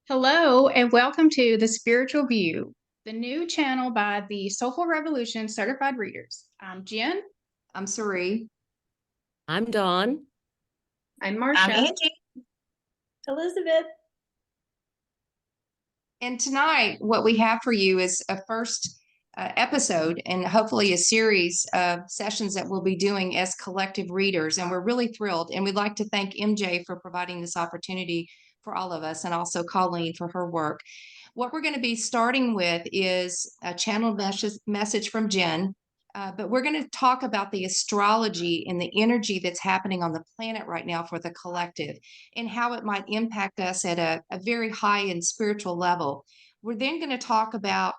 Hello, and welcome to The Spiritual View, the new channel by the Soulful Revolution Certified Readers. I'm Jen. I'm Ceree. I'm Dawn. I'm I'm Marsha. Angi. Elizabeth. And tonight, what we have for you is a first episode and hopefully a series of sessions that we'll be doing as collective readers. And we're really thrilled. And we'd like to thank MJ for providing this opportunity for all of us, and also Colleen for her work. What we're going to be starting with is a channeled message from Jen. But we're going to talk about the astrology and the energy that's happening on the planet right now for the collective and how it might impact us at a very high and spiritual level. We're then going to talk about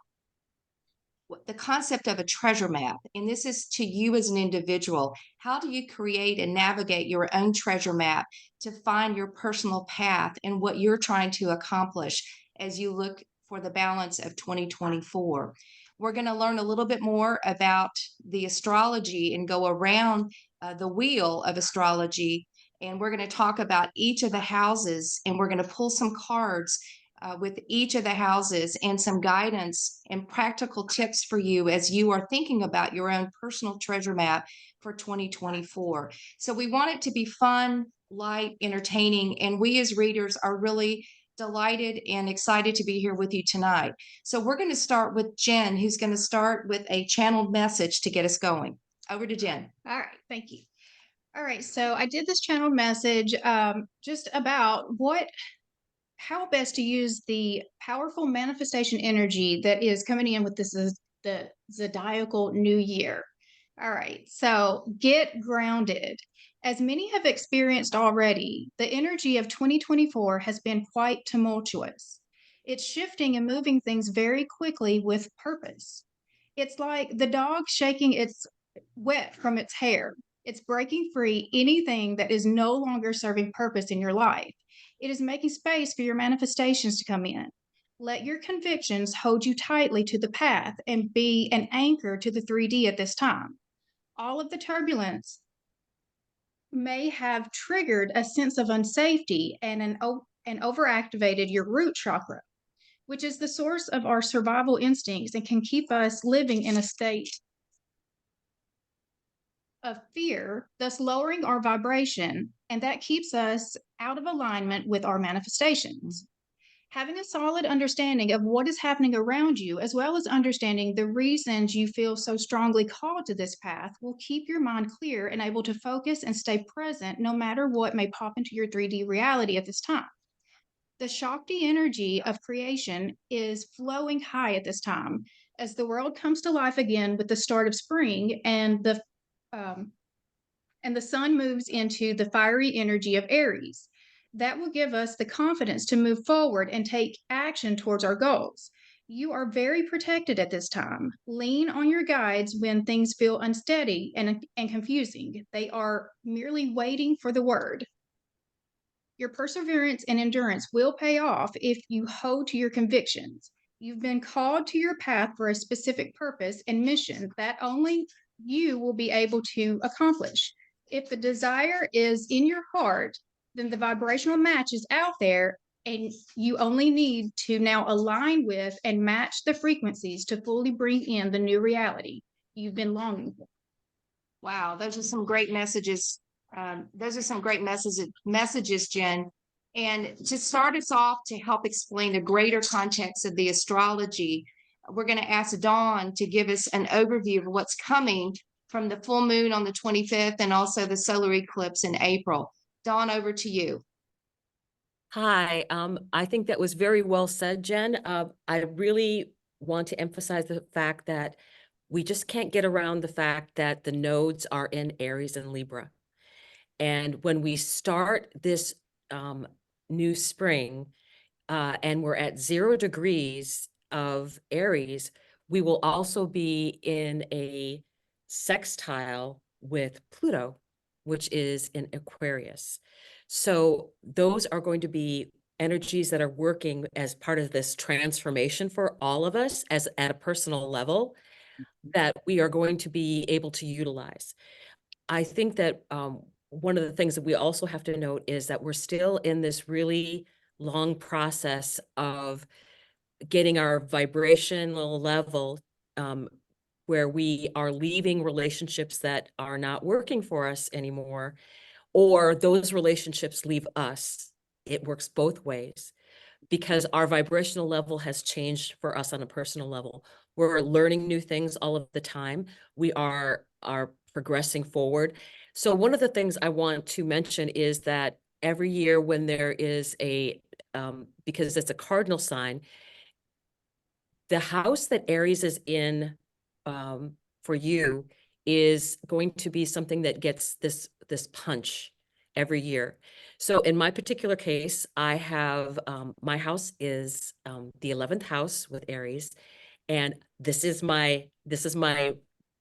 the concept of a treasure map. And this is to you as an individual. How do you create and navigate your own treasure map to find your personal path and what you're trying to accomplish as you look for the balance of 2024? We're going to learn a little bit more about the astrology and go around the wheel of astrology. And we're going to talk about each of the houses, and we're going to pull some cards with each of the houses and some guidance and practical tips for you as you are thinking about your own personal treasure map for 2024. So we want it to be fun, light, entertaining, and we as readers are really delighted and excited to be here with you tonight. So we're going to start with Jen, who's going to start with a channeled message to get us going. Over to Jen. All right, thank you. All right, so I did this channeled message just about how best to use the powerful manifestation energy that is coming in with the Zodiacal New Year. All right, so get grounded. As many have experienced already, the energy of 2024 has been quite tumultuous. It's shifting and moving things very quickly with purpose. It's like the dog shaking its wet from its hair. It's breaking free anything that is no longer serving purpose in your life. It is making space for your manifestations to come in. Let your convictions hold you tightly to the path and be an anchor to the 3D at this time. All of the turbulence may have triggered a sense of unsafety and overactivated your root chakra, which is the source of our survival instincts and can keep us living in a state of fear, thus lowering our vibration, and that keeps us out of alignment with our manifestations. Having a solid understanding of what is happening around you, as well as understanding the reasons you feel so strongly called to this path, will keep your mind clear and able to focus and stay present no matter what may pop into your 3D reality at this time. The Shakti energy of creation is flowing high at this time as the world comes to life again with the start of spring, and the sun moves into the fiery energy of Aries. That will give us the confidence to move forward and take action towards our goals. You are very protected at this time. Lean on your guides when things feel unsteady and confusing. They are merely waiting for the word. Your perseverance and endurance will pay off if you hold to your convictions. You've been called to your path for a specific purpose and mission that only you will be able to accomplish. If the desire is in your heart, then the vibrational match is out there, and you only need to now align with and match the frequencies to fully bring in the new reality you've been longing for. Wow, those are some great messages. Messages, Jen. And to start us off, to help explain the greater context of the astrology, we're going to ask Dawn to give us an overview of what's coming from the full moon on the 25th and also the solar eclipse in April. Dawn, over to you. Hi, I think that was very well said, Jen. I really want to emphasize the fact that we just can't get around the fact that the nodes are in Aries and Libra. And when we start this new spring and we're at 0 degrees of Aries, we will also be in a sextile with Pluto, which is in Aquarius. So those are going to be energies that are working as part of this transformation for all of us as at a personal level that we are going to be able to utilize. I think that one of the things that we also have to note is that we're still in this really long process of getting our vibrational level where we are leaving relationships that are not working for us anymore, or those relationships leave us. It works both ways because our vibrational level has changed for us on a personal level. We're learning new things all of the time. We are progressing forward. So one of the things I want to mention is that every year when there is a, because it's a cardinal sign, the house that Aries is in for you is going to be something that gets this punch every year. So in my particular case, I have my house is the 11th house with Aries, and this is my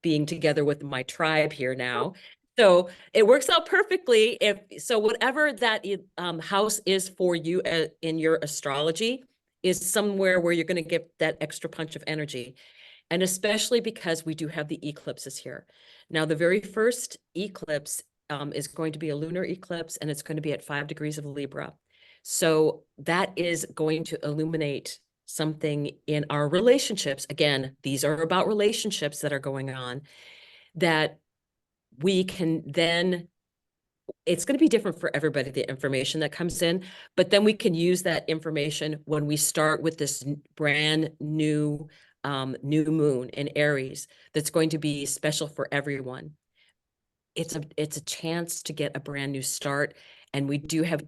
being together with my tribe here now. So it works out perfectly. So whatever that house is for you in your astrology is somewhere where you're going to get that extra punch of energy. And especially because we do have the eclipses here. Now, the very first eclipse is going to be a lunar eclipse, and it's going to be at 5 degrees of Libra. So that is going to illuminate something in our relationships. Again, these are about relationships that are going on that we can then, it's going to be different for everybody, the information that comes in, but then we can use that information when we start with this brand new new moon in Aries that's going to be special for everyone. It's a chance to get a brand new start, and we do have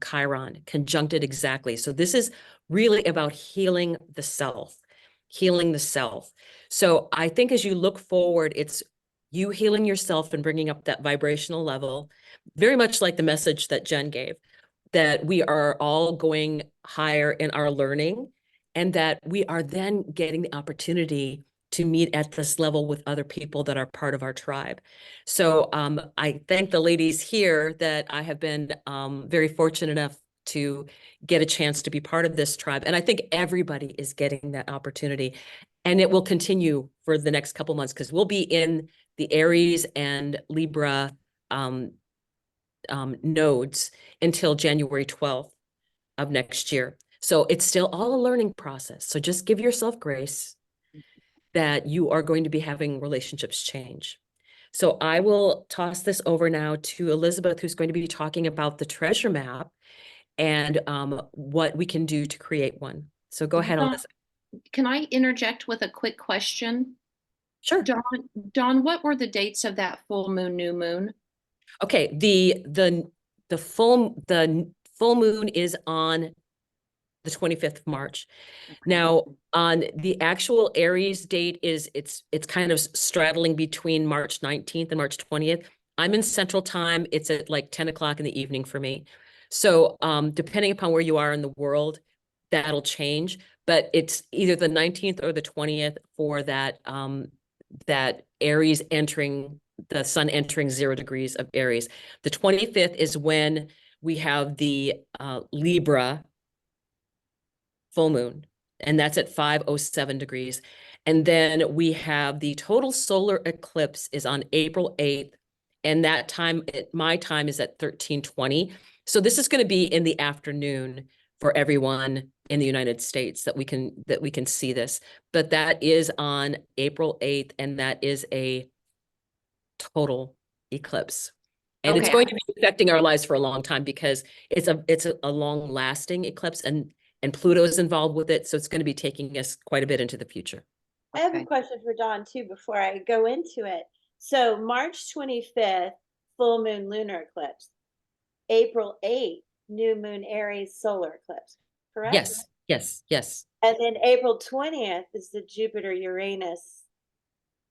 Chiron conjuncted exactly. So this is really about healing the self, healing the self. So I think as you look forward, it's you healing yourself and bringing up that vibrational level, very much like the message that Jenn gave, that we are all going higher in our learning, and that we are then getting the opportunity to meet at this level with other people that are part of our tribe. So I thank the ladies here that I have been very fortunate enough to get a chance to be part of this tribe. And I think everybody is getting that opportunity. And it will continue for the next couple months because we'll be in the Aries and Libra nodes until January 12th of next year. So it's still all a learning process. So just give yourself grace that you are going to be having relationships change. So I will toss this over now to Elizabeth, who's going to be talking about the treasure map and what we can do to create one. So go ahead, Elizabeth. Can I interject with a quick question? Sure. Dawn, what were the dates of that full moon, new moon? Okay, the full moon is on the 25th of March. Now, on the actual Aries date it's kind of straddling between March 19th and March 20th. I'm in Central Time. It's at like 10 o'clock in the evening for me. So depending upon where you are in the world, that'll change. But it's either the 19th or the 20th for that that Aries entering, the sun entering 0 degrees of Aries. The 25th is when we have the Libra full moon, and that's at 5:07 degrees. And then we have the total solar eclipse is on April 8th, and that time, my time is at 13:20. So this is going to be in the afternoon for everyone in the United States that we can see this. But that is on April 8th, and that is a total eclipse. And it's going to be affecting our lives for a long time because it's a long lasting eclipse, and Pluto's involved with it. So it's going to be taking us quite a bit into the future. I have a question for Dawn too before I go into it. So March 25th, full moon lunar eclipse. April 8th, new moon Aries solar eclipse, correct? Yes, yes, yes. And then April 20th is the Jupiter Uranus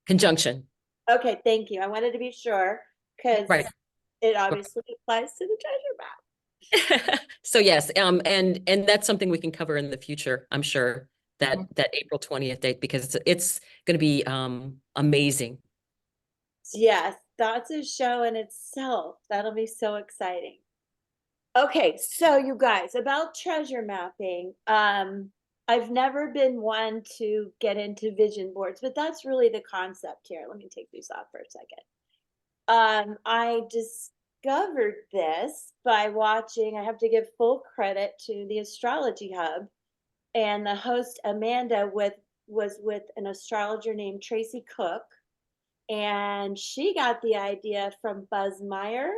Conjunction. Okay, thank you. I wanted to be sure because Right. it obviously applies to the treasure map. So yes, and that's something we can cover in the future, I'm sure, that April 20th date, because it's going to be amazing. Yes, that's a show in itself. That'll be so exciting. Okay, so you guys, about treasure mapping, I've never been one to get into vision boards, but that's really the concept here. Let me take these off for a second. discovered this by watching, I have to give full credit to the Astrology Hub, and the host Amanda was with an astrologer named Tracy Cook, and she got the idea from Buzz Meyer.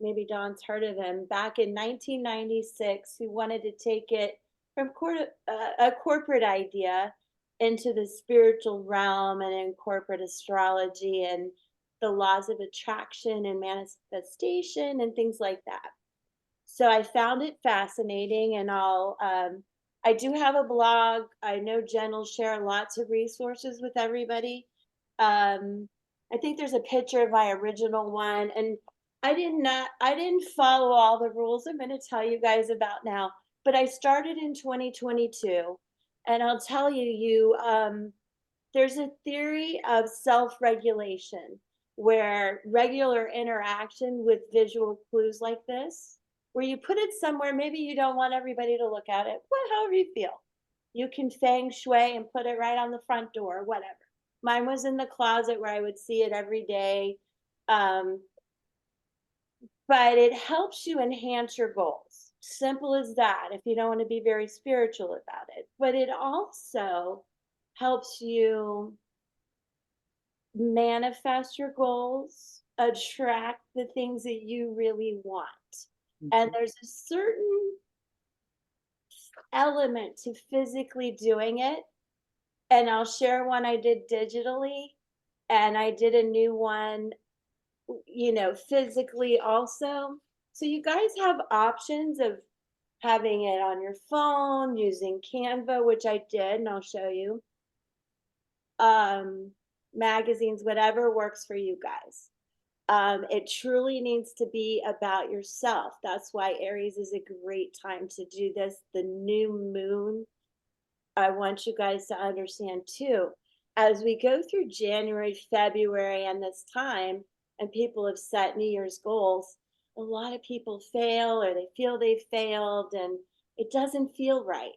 Maybe Dawn's heard of him, back in 1996, who wanted to take it from a corporate idea into the spiritual realm and incorporate astrology and the laws of attraction and manifestation and things like that. So I found it fascinating, and I do have a blog. I know Jen will share lots of resources with everybody. I think there's a picture of my original one, and I didn't follow all the rules I'm going to tell you guys about now, but I started in 2022, and I'll tell you, there's a theory of self-regulation where regular interaction with visual clues like this, where you put it somewhere, maybe you don't want everybody to look at it, however you feel. You can feng shui and put it right on the front door, whatever. Mine was in the closet where I would see it every day. But it helps you enhance your goals. Simple as that, if you don't want to be very spiritual about it. But it also helps you manifest your goals, attract the things that you really want. And there's a certain element to physically doing it. And I'll share one I did digitally, and I did a new one, physically also. So you guys have options of having it on your phone, using Canva, which I did, and I'll show you. Magazines, whatever works for you guys. It truly needs to be about yourself. That's why Aries is a great time to do this. The new moon, I want you guys to understand too, as we go through January, February, and this time, and people have set New Year's goals, a lot of people fail, or they feel they failed, and it doesn't feel right.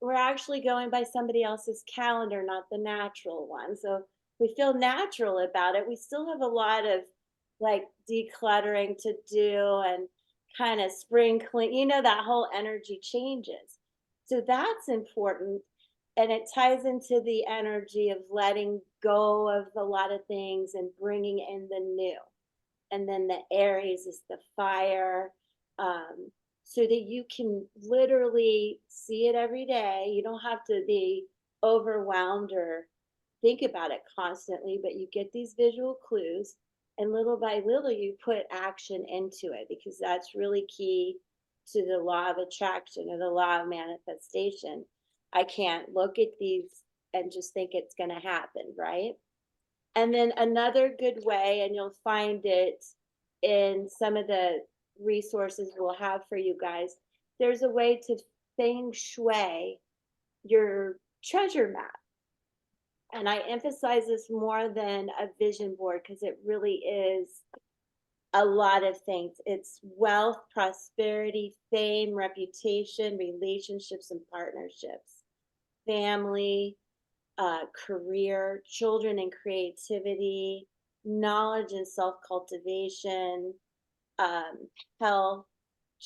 We're actually going by somebody else's calendar, not the natural one. So we feel natural about it. We still have a lot of like decluttering to do and kind of spring clean, that whole energy changes. So that's important. And it ties into the energy of letting go of a lot of things and bringing in the new. And then the Aries is the fire, so that you can literally see it every day. You don't have to be overwhelmed or think about it constantly, but you get these visual clues, and little by little you put action into it, because that's really key to the law of attraction or the law of manifestation. I can't look at these and just think it's going to happen, right? And then another good way, and you'll find it in some of the resources we'll have for you guys, there's a way to feng shui your treasure map. And I emphasize this more than a vision board, because it really is a lot of things. It's wealth, prosperity, fame, reputation, relationships and partnerships, family, career, children and creativity, knowledge and self-cultivation, health,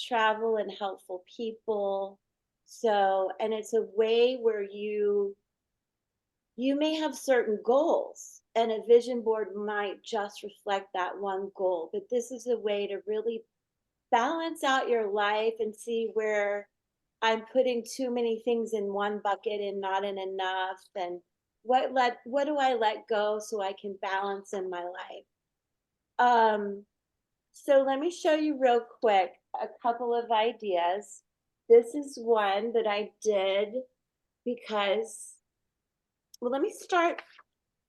travel and helpful people. So, and it's a way where you may have certain goals, and a vision board might just reflect that one goal, but this is a way to really balance out your life and see where I'm putting too many things in one bucket and not in enough, and what do I let go so I can balance in my life. So let me show you real quick a couple of ideas. This is one that I did because, well, let me start.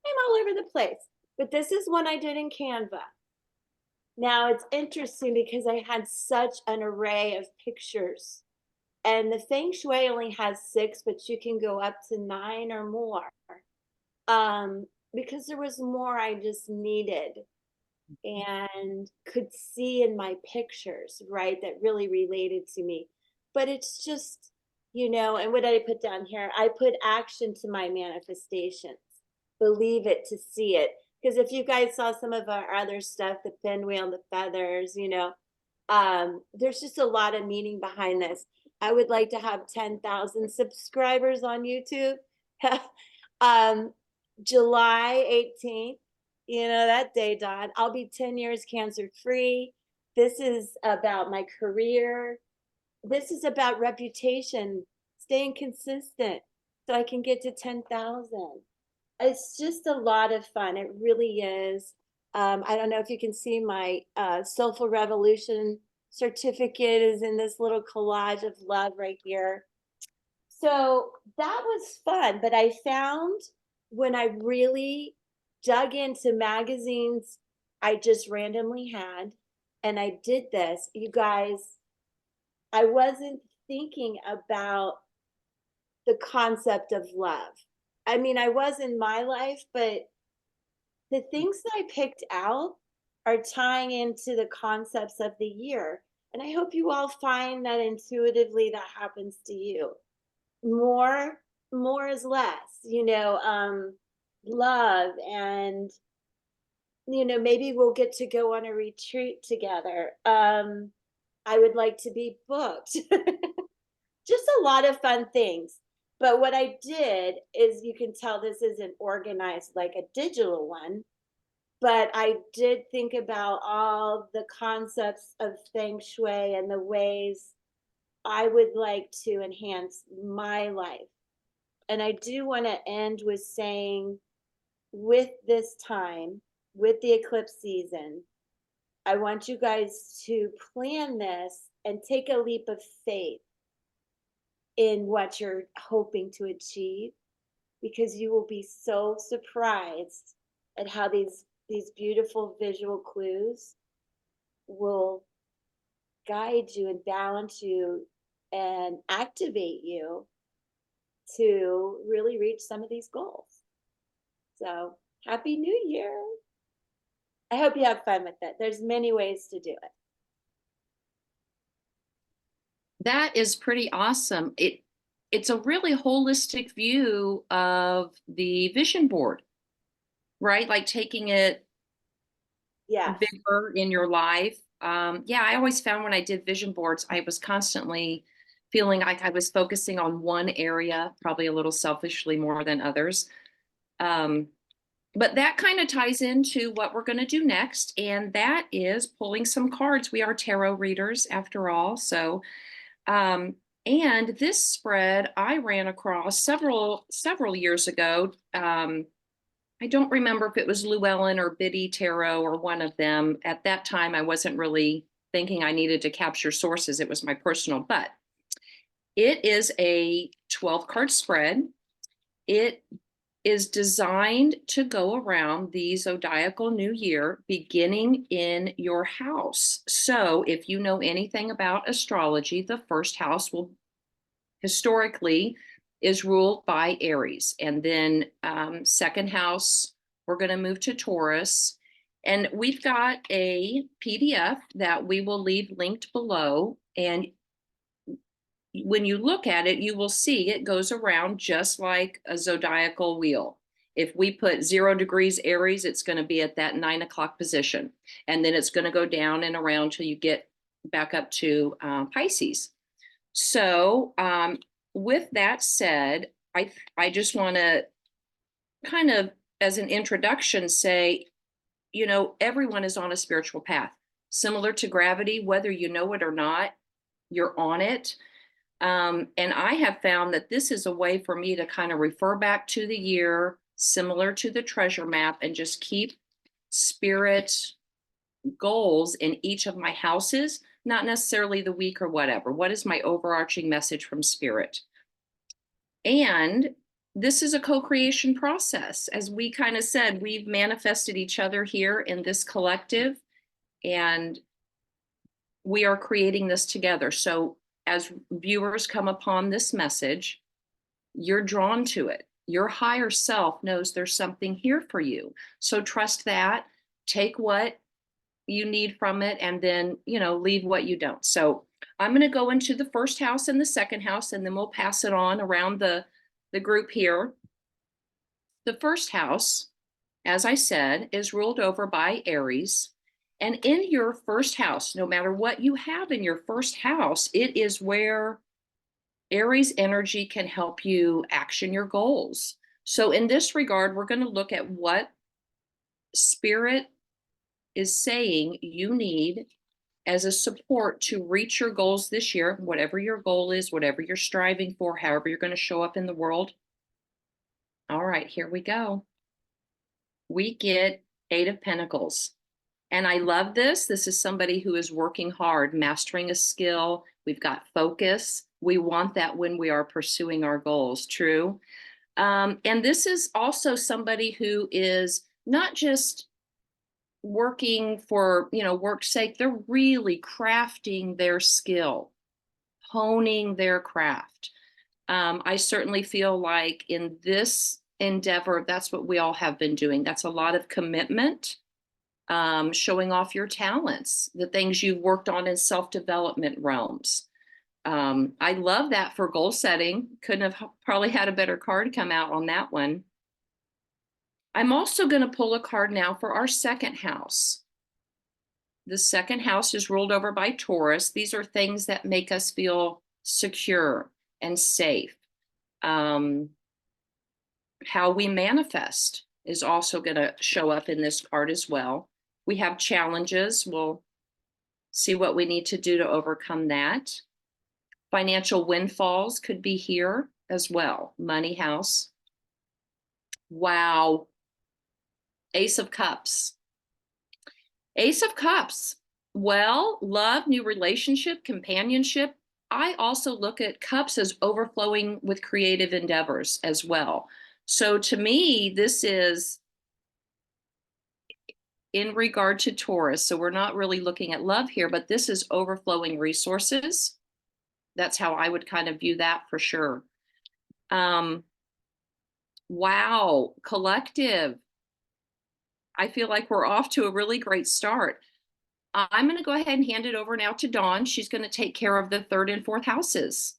I'm all over the place, but this is one I did in Canva. Now it's interesting because I had such an array of pictures, and the feng shui only has 6, but you can go up to 9 or more, because there was more I just needed and could see in my pictures, right, that really related to me. But it's just, and what did I put down here? I put action to my manifestations. Believe it to see it. Because if you guys saw some of our other stuff, the pinwheel, the feathers, there's just a lot of meaning behind this. I would like to have 10,000 subscribers on YouTube. July 18th, that day, Don, I'll be 10 years cancer free. This is about my career. This is about reputation, staying consistent so I can get to 10,000. It's just a lot of fun. It really is. I don't know if you can see my Soulful Revolution certificate is in this little collage of love right here. So that was fun. But I found when I really dug into magazines I just randomly had, and I did this, you guys, I wasn't thinking about the concept of love. I mean, I was in my life, but the things that I picked out are tying into the concepts of the year. And I hope you all find that intuitively that happens to you. More is less, love, and maybe we'll get to go on a retreat together. I would like to be booked. Just a lot of fun things. But what I did is, you can tell this isn't organized like a digital one, but I did think about all the concepts of feng shui and the ways I would like to enhance my life. And I do want to end with saying, with this time, with the eclipse season, I want you guys to plan this and take a leap of faith in what you're hoping to achieve, because you will be so surprised at how these beautiful visual clues will guide you and balance you and activate you to really reach some of these goals. So Happy New Year. I hope you have fun with it. There's many ways to do it. That is pretty awesome. It's a really holistic view of the vision board, right? Like taking it bigger in your life. I always found when I did vision boards, I was constantly feeling like I was focusing on one area, probably a little selfishly more than others. But that kind of ties into what we're going to do next, and that is pulling some cards. We are tarot readers after all. So, and this spread I ran across several years ago. I don't remember if it was Llewellyn or Biddy Tarot or one of them. At that time, I wasn't really thinking I needed to capture sources. It was my personal, but it is a 12-card spread. It is designed to go around the Zodiacal New Year, beginning in your house. So if you know anything about astrology, the first house will historically is ruled by Aries. And then second house, we're going to move to Taurus. And we've got a PDF that we will leave linked below. And when you look at it, you will see it goes around just like a zodiacal wheel. If we put 0 degrees Aries, it's going to be at that 9 o'clock position. And then it's going to go down and around till you get back up to Pisces. So with that said, I just want to kind of, as an introduction, say, everyone is on a spiritual path. Similar to gravity, whether you know it or not, you're on it. And I have found that this is a way for me to kind of refer back to the year, similar to the treasure map, and just keep spirit goals in each of my houses, not necessarily the week or whatever. What is my overarching message from spirit? And this is a co-creation process. As we kind of said, we've manifested each other here in this collective, and we are creating this together. So as viewers come upon this message, you're drawn to it. Your higher self knows there's something here for you. So trust that, take what you need from it, and then, leave what you don't. So I'm going to go into the first house and the second house, and then we'll pass it on around the group here. The first house, as I said, is ruled over by Aries. And in your first house, no matter what you have in your first house, it is where Aries energy can help you action your goals. So in this regard, we're going to look at what Spirit is saying you need as a support to reach your goals this year, whatever your goal is, whatever you're striving for, however you're going to show up in the world. All right, here we go. We get 8 of Pentacles. And I love this. This is somebody who is working hard, mastering a skill. We've got focus. We want that when we are pursuing our goals. True. And this is also somebody who is not just working for, work's sake. They're really crafting their skill, honing their craft. I certainly feel like in this endeavor, that's what we all have been doing. That's a lot of commitment, showing off your talents, the things you've worked on in self-development realms. I love that for goal setting. Couldn't have probably had a better card come out on that one. I'm also going to pull a card now for our second house. The second house is ruled over by Taurus. These are things that make us feel secure and safe. How we manifest is also going to show up in this card as well. We have challenges. We'll see what we need to do to overcome that. Financial windfalls could be here as well. Money house. Wow. Ace of Cups. Ace of Cups. Well, love, new relationship, companionship. I also look at cups as overflowing with creative endeavors as well. So to me, this is in regard to Taurus. So we're not really looking at love here, but this is overflowing resources. That's how I would kind of view that for sure. Wow, collective. I feel like we're off to a really great start. I'm going to go ahead and hand it over now to Dawn. She's going to take care of the 3rd and 4th houses.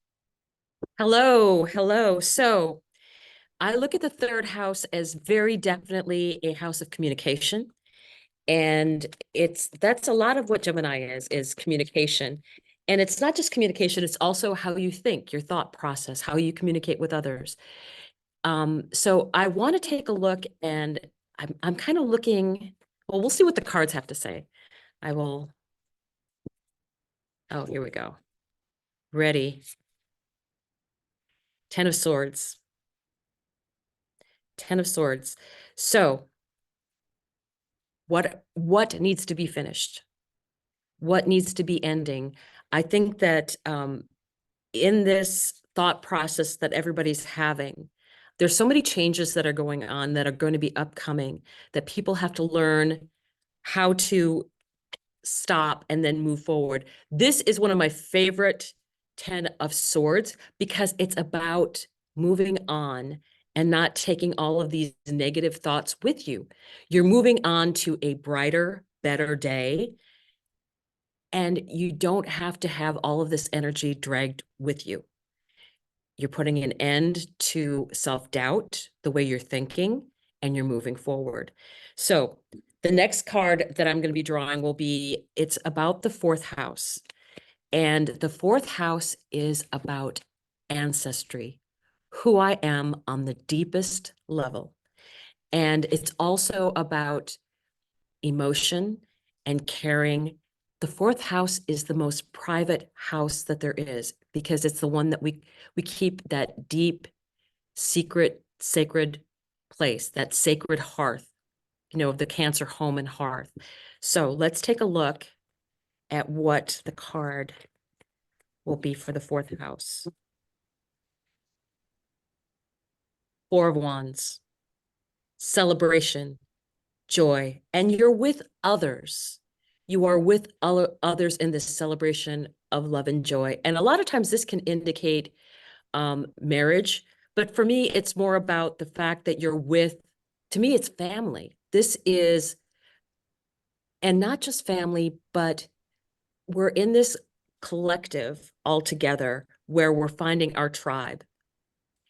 Hello, hello. So I look at the 3rd house as very definitely a house of communication. And that's a lot of what Gemini is communication. And it's not just communication, it's also how you think, your thought process, how you communicate with others. So I want to take a look, and I'm kind of looking, well, we'll see what the cards have to say. Oh, here we go. Ready. 10 of Swords. 10 of Swords. So what needs to be finished? What needs to be ending? I think that in this thought process that everybody's having, there's so many changes that are going on that are going to be upcoming that people have to learn how to stop and then move forward. This is one of my favorite 10 of Swords because it's about moving on and not taking all of these negative thoughts with you. You're moving on to a brighter, better day. And you don't have to have all of this energy dragged with you. You're putting an end to self-doubt, the way you're thinking, and you're moving forward. So the next card that I'm going to be drawing it's about the 4th house. And the 4th house is about ancestry, who I am on the deepest level. And it's also about emotion and caring. The 4th house is the most private house that there is because it's the one that we keep that deep, secret, sacred place, that sacred hearth, the Cancer home and hearth. So let's take a look at what the card will be for the 4th house. 4 of Wands, celebration, joy, and you're with others. You are with others in this celebration of love and joy. And a lot of times this can indicate marriage, but for me, it's more about the fact that to me, it's family. This is, and not just family, but we're in this collective all together where we're finding our tribe.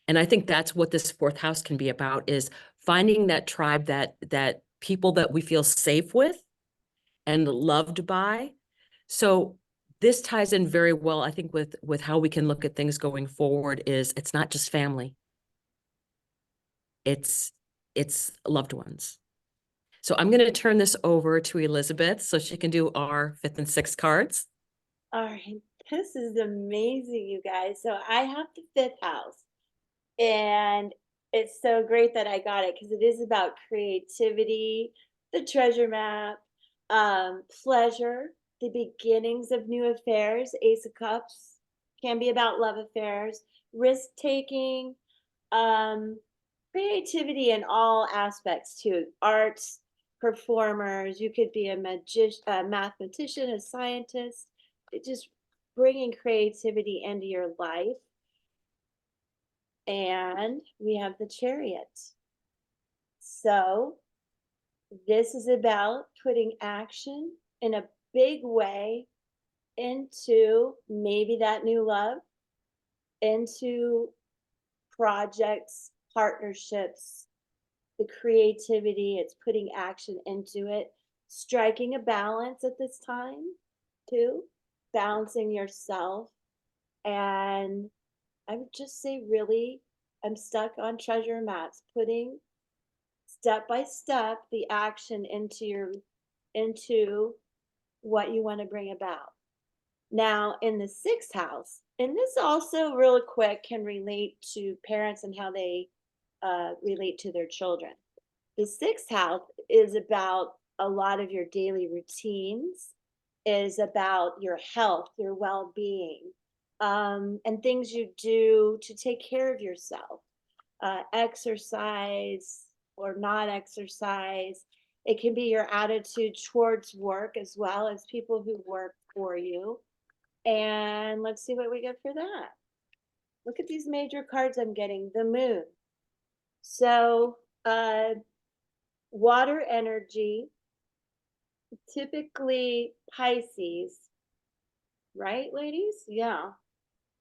And I think that's what this 4th house can be about, is finding that tribe, that people that we feel safe with and loved by. So this ties in very well, I think, with how we can look at things going forward. Is it's not just family, it's loved ones. So I'm going to turn this over to Elizabeth so she can do our 5th and 6th cards. All right, this is amazing, you guys. So I have the 5th house, and it's so great that I got it because it is about creativity, the treasure map, pleasure, the beginnings of new affairs. Ace of Cups can be about love affairs, risk taking, creativity in all aspects too. Arts, performers. You could be a magician, a mathematician, a scientist. It just bringing creativity into your life. And we have the Chariot. So this is about putting action in a big way into maybe that new love, into projects, partnerships, the creativity. It's putting action into it, striking a balance at this time too, balancing yourself. And I would just say, really, I'm stuck on treasure maps, putting step by step the action into what you want to bring about. Now, in the 6th house, and this also really quick can relate to parents and how they relate to their children. The 6th house is about a lot of your daily routines, is about your health, your well-being, and things you do to take care of yourself, exercise or not exercise. It can be your attitude towards work as well as people who work for you. And let's see what we get for that. Look at these major cards I'm getting. The Moon. So water energy, typically Pisces, right, ladies? Yeah.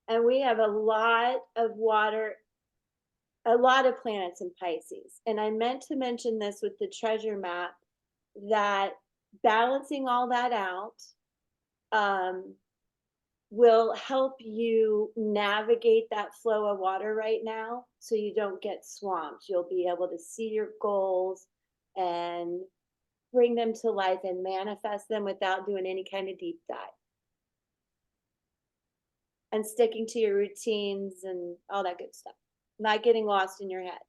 And we have a lot of water, a lot of planets in Pisces. And I meant to mention this with the treasure map, that balancing all that out will help you navigate that flow of water right now so you don't get swamped. You'll be able to see your goals and bring them to life and manifest them without doing any kind of deep dive. And sticking to your routines and all that good stuff. Not getting lost in your head.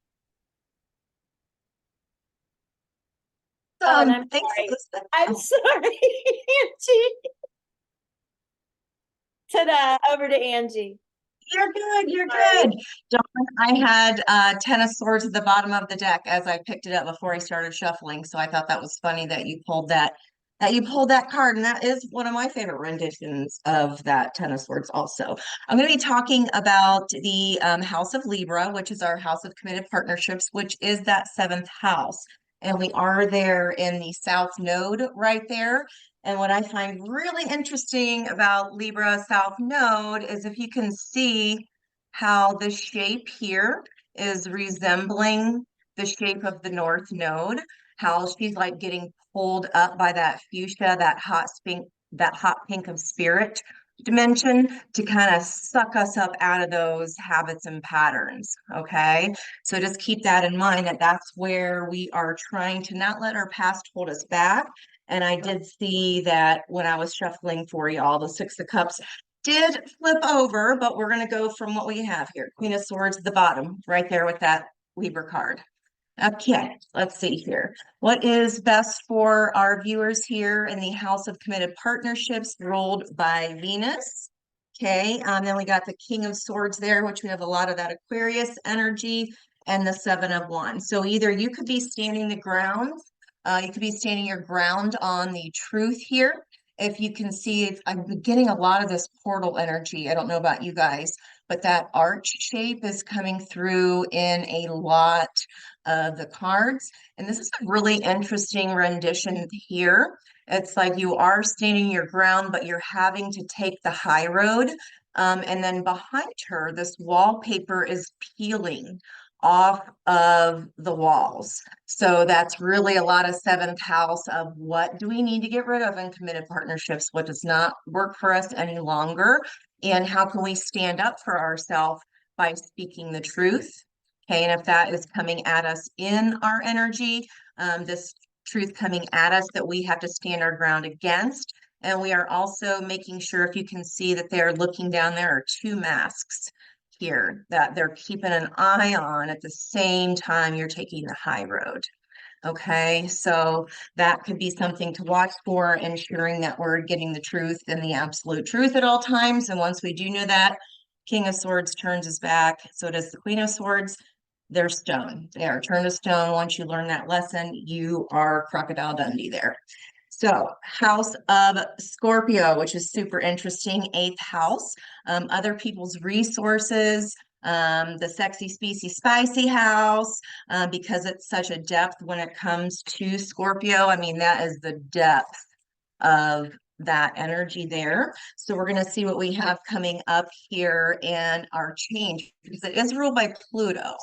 Oh, and I'm Thanks, sorry. Elizabeth. I'm sorry, Angie. Ta-da, over to Angie. You're good. You're Sorry. good. Dawn, I had 10 of swords at the bottom of the deck as I picked it up before I started shuffling. So I thought that was funny that you pulled that card. And that is one of my favorite renditions of that 10 of swords also. I'm going to be talking about the House of Libra, which is our house of committed partnerships, which is that 7th house. And we are there in the South Node right there. And what I find really interesting about Libra South Node is if you can see how the shape here is resembling the shape of the North Node, how she's like getting pulled up by that fuchsia, that hot pink of spirit dimension to kind of suck us up out of those habits and patterns. Okay. So just keep that in mind, that that's where we are trying to not let our past hold us back. And I did see that when I was shuffling for y'all, the 6 of Cups did flip over, but we're going to go from what we have here. Queen of Swords at the bottom, right there with that Libra card. Okay, let's see here. What is best for our viewers here in the House of Committed Partnerships, ruled by Venus? Okay, then we got the King of Swords there, which we have a lot of that Aquarius energy, and the 7 of Wands. So either you could be standing the ground, you could be standing your ground on the truth here. If you can see, I'm getting a lot of this portal energy. I don't know about you guys, but that arch shape is coming through in a lot of the cards. And this is a really interesting rendition here. It's like you are standing your ground, but you're having to take the high road. And then behind her, this wallpaper is peeling off of the walls. So that's really a lot of seventh house of what do we need to get rid of in committed partnerships? What does not work for us any longer? And how can we stand up for ourselves by speaking the truth? Okay, and if that is coming at us in our energy, this truth coming at us that we have to stand our ground against. And we are also making sure, if you can see that they're looking down, there are two masks here that they're keeping an eye on at the same time you're taking the high road. Okay, so that could be something to watch for, ensuring that we're getting the truth and the absolute truth at all times. And once we do know that, King of Swords turns his back, so does the Queen of Swords. They're stone. They are turned to stone. Once you learn that lesson, you are Crocodile Dundee there. So, House of Scorpio, which is super interesting, 8th house, other people's resources, the sexy, species, spicy house, because it's such a depth when it comes to Scorpio. I mean, that is the depth of that energy there. So we're going to see what we have coming up here in our change, because it is ruled by Pluto.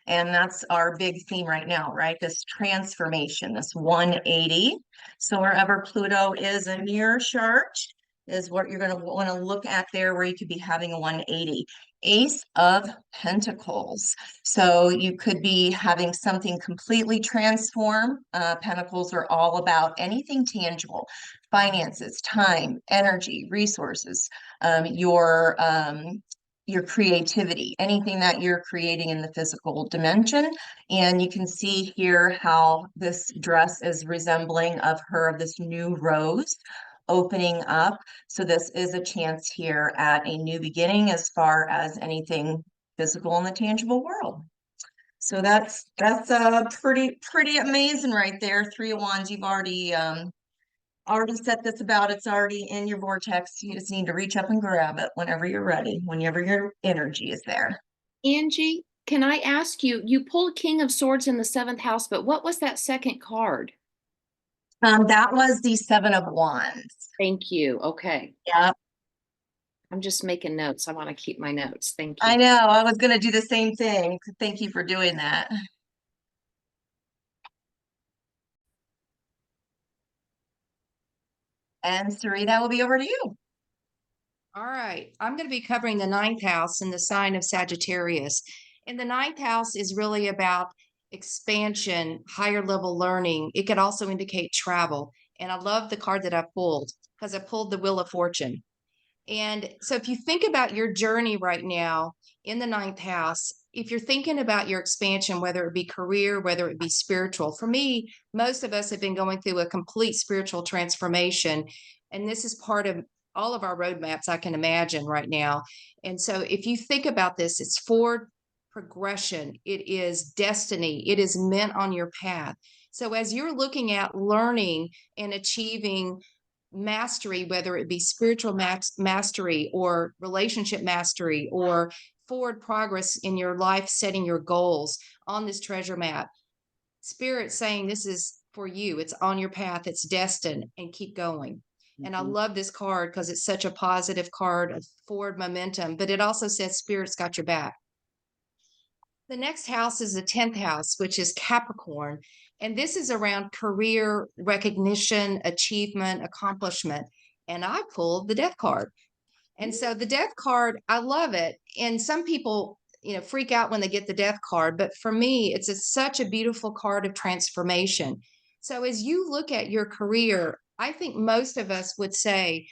And that's our big theme right now, right? This transformation, this 180. So wherever Pluto is in your chart is what you're going to want to look at there, where you could be having a 180. Ace of Pentacles. So you could be having something completely transform. Pentacles are all about anything tangible, finances, time, energy, resources, your creativity, anything that you're creating in the physical dimension. And you can see here how this dress is resembling of her, of this new rose opening up. So this is a chance here at a new beginning as far as anything physical in the tangible world. So that's pretty amazing right there. 3 of Wands, you've already set this about. It's already in your vortex. You just need to reach up and grab it whenever you're ready, whenever your energy is there. Angie, can I ask you, you pulled King of Swords in the 7th house, but what was that second card? That was the 7 of Wands. Thank you. Okay. Yep. I'm just making notes. I want to keep my notes. Thank I you. know. I was going to do the same thing. Thank you for doing that. And Ceree, that will be over to you. All right, I'm going to be covering the 9th house in the sign of Sagittarius. And the 9th house is really about expansion, higher level learning. It could also indicate travel. And I love the card that I pulled, because I pulled the Wheel of Fortune. And so if you think about your journey right now in the 9th house, if you're thinking about your expansion, whether it be career, whether it be spiritual, for me, most of us have been going through a complete spiritual transformation. And this is part of all of our roadmaps I can imagine right now. And so if you think about this, it's forward progression, it is destiny, it is meant on your path. So as you're looking at learning and achieving mastery, whether it be spiritual mastery or relationship mastery or forward progress in your life, setting your goals on this treasure map, Spirit saying this is for you, it's on your path, it's destined, and keep going. And I love this card because it's such a positive card of forward momentum, but it also says Spirit's got your back. The next house is the 10th house, which is Capricorn. And this is around career recognition, achievement, accomplishment. And I pulled the Death card. And so the Death card, I love it. And some people, freak out when they get the Death card. But for me, it's such a beautiful card of transformation. So as you look at your career, I think most of us would say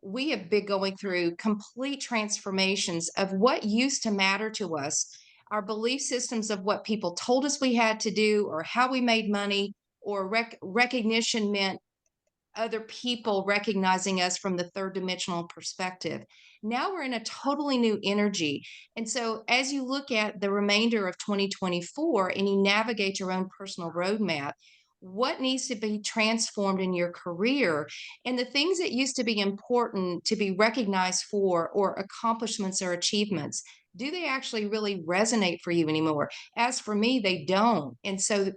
we have been going through complete transformations of what used to matter to us, our belief systems of what people told us we had to do, or how we made money, or recognition meant other people recognizing us from the third dimensional perspective. Now we're in a totally new energy. And so as you look at the remainder of 2024 and you navigate your own personal roadmap, what needs to be transformed in your career, and the things that used to be important to be recognized for, or accomplishments or achievements, do they actually really resonate for you anymore? As for me, they don't. And so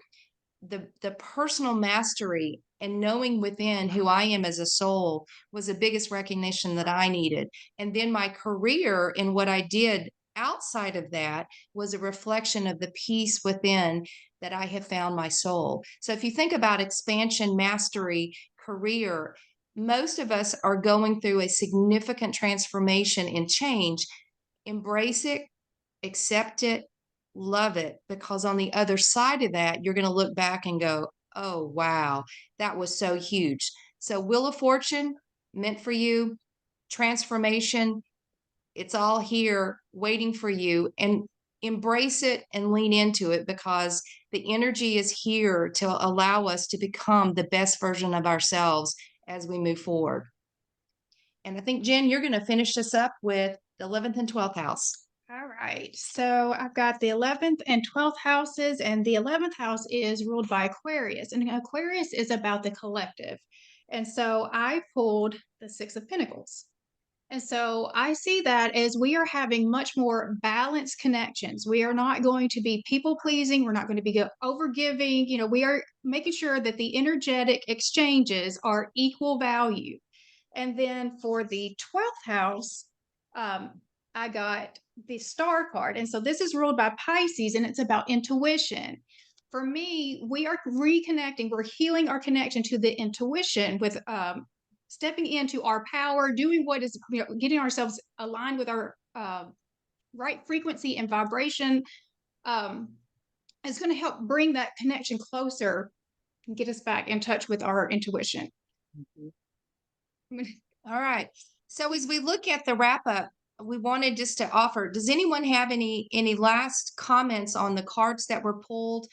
the personal mastery and knowing within who I am as a soul was the biggest recognition that I needed. And then my career and what I did outside of that was a reflection of the peace within that I have found my soul. So if you think about expansion, mastery, career, most of us are going through a significant transformation and change. Embrace it, accept it, love it, because on the other side of that, you're going to look back and go, oh, wow, that was so huge. So Wheel of Fortune, meant for you, transformation, it's all here waiting for you, and embrace it and lean into it, because the energy is here to allow us to become the best version of ourselves as we move forward. And I think, Jen, you're going to finish this up with the 11th and 12th house. All right, so I've got the 11th and 12th houses, and the 11th house is ruled by Aquarius, and Aquarius is about the collective. And so I pulled the Six of Pentacles. And so I see that as we are having much more balanced connections. We are not going to be people pleasing. We're not going to be over giving. You know, we are making sure that the energetic exchanges are equal value. And then for the 12th house, I got the Star card. And so this is ruled by Pisces, and it's about intuition. For me, we are reconnecting, we're healing our connection to the intuition with stepping into our power, doing what is, you know, getting ourselves aligned with our right frequency and vibration. It's going to help bring that connection closer and get us back in touch with our intuition. All right. So as we look at the wrap up, we wanted just to offer, does anyone have any last comments on the cards that were pulled?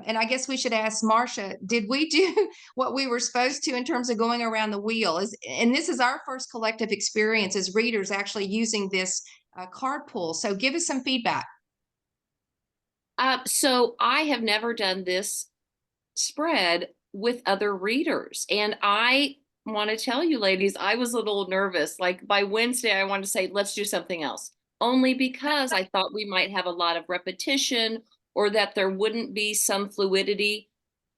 And I guess we should ask Marsha, did we do what we were supposed to in terms of going around the wheel? And this is our first collective experience as readers actually using this card pull. So give us some feedback. So I have never done this spread with other readers. And I want to tell you, ladies, I was a little nervous. Like by Wednesday, I wanted to say, let's do something else. Only because I thought we might have a lot of repetition or that there wouldn't be some fluidity.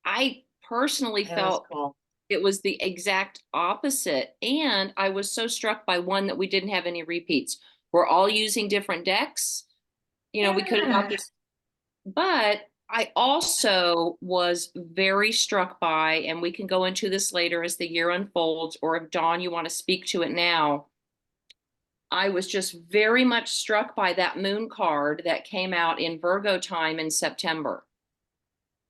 I personally felt cool. it was the exact opposite. And I was so struck by one that we didn't have any repeats. We're all using different decks. You know, we could have got this, but I also was very struck by, and we can go into this later as the year unfolds, or if Dawn, you want to speak to it now. I was just very much struck by that moon card that came out in Virgo time in September.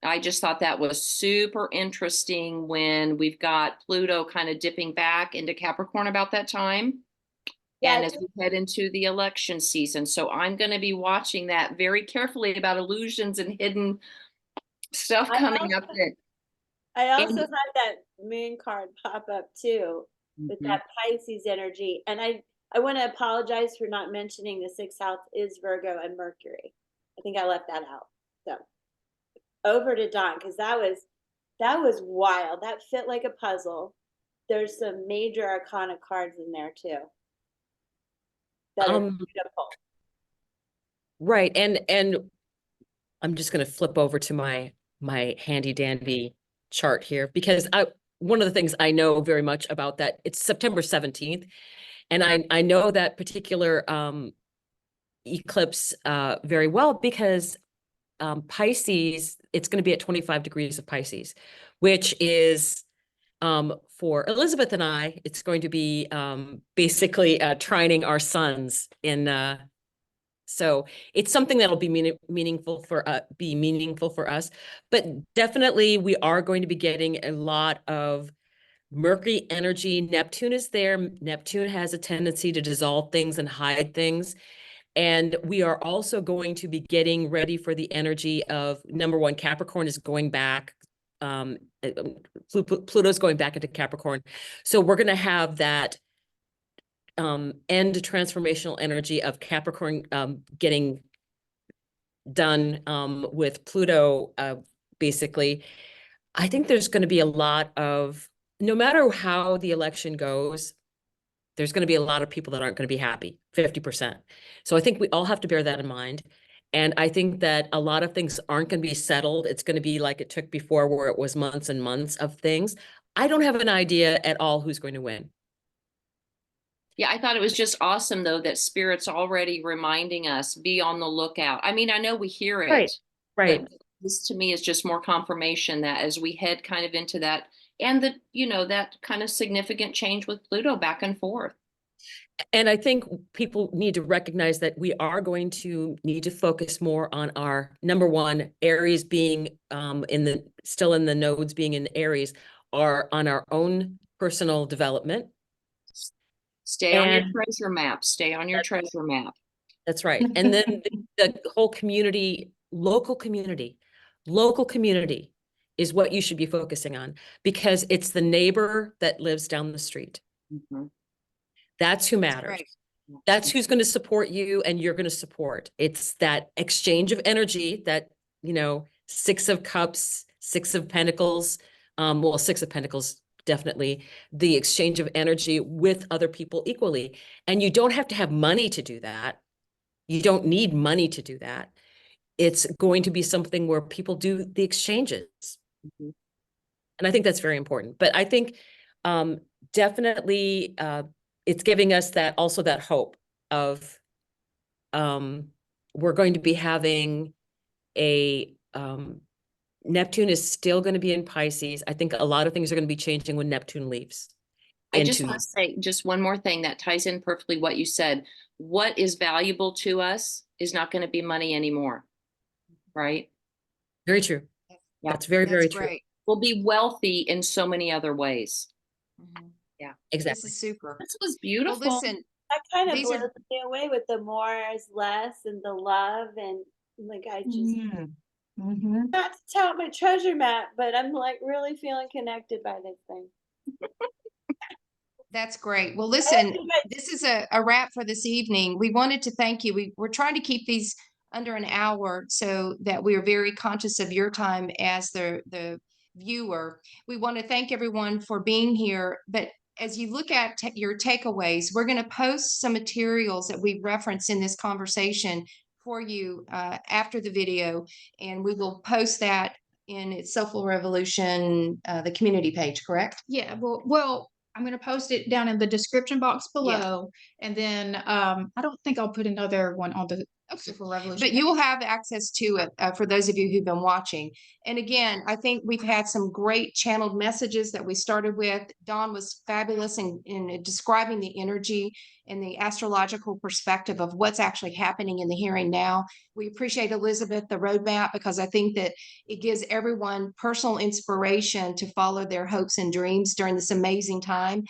I just thought that was super interesting when we've got Pluto kind of dipping back into Capricorn about that time. Yeah, And as we head into the election season. So I'm going to be watching that very carefully about illusions and hidden stuff coming up. I also had that moon card pop up too, with Mhm. that Pisces energy. And I want to apologize for not mentioning the sixth house is Virgo and Mercury. I think I left that out. So over to Dawn, because that was wild. That fit like a puzzle. There's some major arcana cards in there too. That are beautiful. Right. And I'm just going to flip over to my handy dandy chart here, because one of the things I know very much about that, it's September 17th. And I know that particular eclipse very well, because Pisces, it's going to be at 25 degrees of Pisces, which is for Elizabeth and I, it's going to be basically trining our suns in so it's something that'll be meaningful for us, but definitely we are going to be getting a lot of Mercury energy. Neptune is there. Neptune has a tendency to dissolve things and hide things. And we are also going to be getting ready for the energy of, number one, Capricorn is going back. Pluto's going back into Capricorn. So we're going to have that end transformational energy of Capricorn getting done with Pluto, basically. I think there's going to be a lot of, no matter how the election goes, there's going to be a lot of people that aren't going to be happy, 50%. So I think we all have to bear that in mind. And I think that a lot of things aren't going to be settled. It's going to be like it took before, where it was months and months of things. I don't have an idea at all who's going to win. Yeah, I thought it was just awesome though that Spirit's already reminding us, be on the lookout. I mean, I know we hear Right, it, right. but this to me is just more confirmation that as we head kind of into that, and the, you know, that kind of significant change with Pluto back and forth. And I think people need to recognize that we are going to need to focus more on our number one, Aries being still in the nodes being in Aries, are on our own personal development. Stay on your And treasure map. Stay on your treasure map. that's right. And then the whole community, local community is what you should be focusing on, because it's the neighbor that lives down the street. Mhm. That's who matters. Right. That's who's going to support you and you're going to support. It's that exchange of energy that, you know, Six of Cups, Six of Pentacles, well, Six of Pentacles, definitely the exchange of energy with other people equally. And you don't have to have money to do that. You don't need money to do that. It's going to be something where people do the exchanges. Mhm. And I think that's very important. But I think definitely it's giving us that also that hope of we're going to be having a Neptune is still going to be in Pisces. I think a lot of things are going to be changing when Neptune leaves. I just into want to say just one more thing that ties in perfectly what you said. What is valuable to us is not going to be money anymore, right? very true. Yeah. That's very, very That's true. great. We'll be wealthy in so many other ways. Mhm. Yeah. This Exactly. is super. This was Well, beautiful. listen, That kind of these blows are me away with the more is less and the love and like I just Mhm. not to tout my treasure map, but I'm like really feeling connected by this thing. that's great. Well, I hope listen, you guys- this is a wrap for this evening. We wanted to thank you. We're trying to keep these under an hour so that we are very conscious of your time as the viewer. We want to thank everyone for being here. But as you look at your takeaways, we're going to post some materials that we reference in this conversation for you after the video, and we will post that in its Soulful Revolution, the community page, correct? Yeah, well, I'm going to post it down in the description box below. And then I don't think I'll put another one on the Soulful Revolution. But you will have access to it for those of you who've been watching. And again, I think we've had some great channeled messages that we started with. Dawn was fabulous in describing the energy and the astrological perspective of what's actually happening in the here and now. We appreciate Elizabeth, the roadmap, because I think that it gives everyone personal inspiration to follow their hopes and dreams during this amazing time.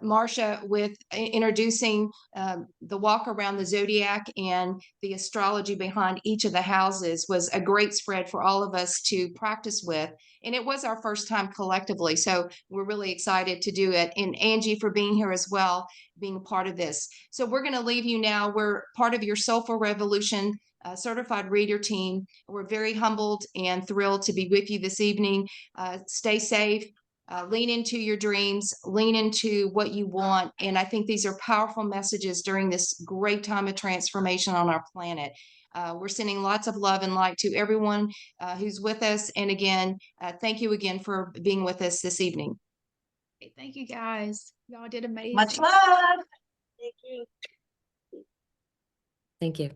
Marsha, with introducing the walk around the zodiac and the astrology behind each of the houses, was a great spread for all of us to practice with. And it was our first time collectively. So we're really excited to do it. And Angi for being here as well, being a part of this. So we're going to leave you now. We're part of your Soulful Revolution certified reader team. We're very humbled and thrilled to be with you this evening. Stay safe. Lean into your dreams, lean into what you want. And I think these are powerful messages during this great time of transformation on our planet. We're sending lots of love and light to everyone who's with us. And again, thank you again for being with us this evening. Thank you, guys. Y'all did amazing. Much love. Thank you. Thank you.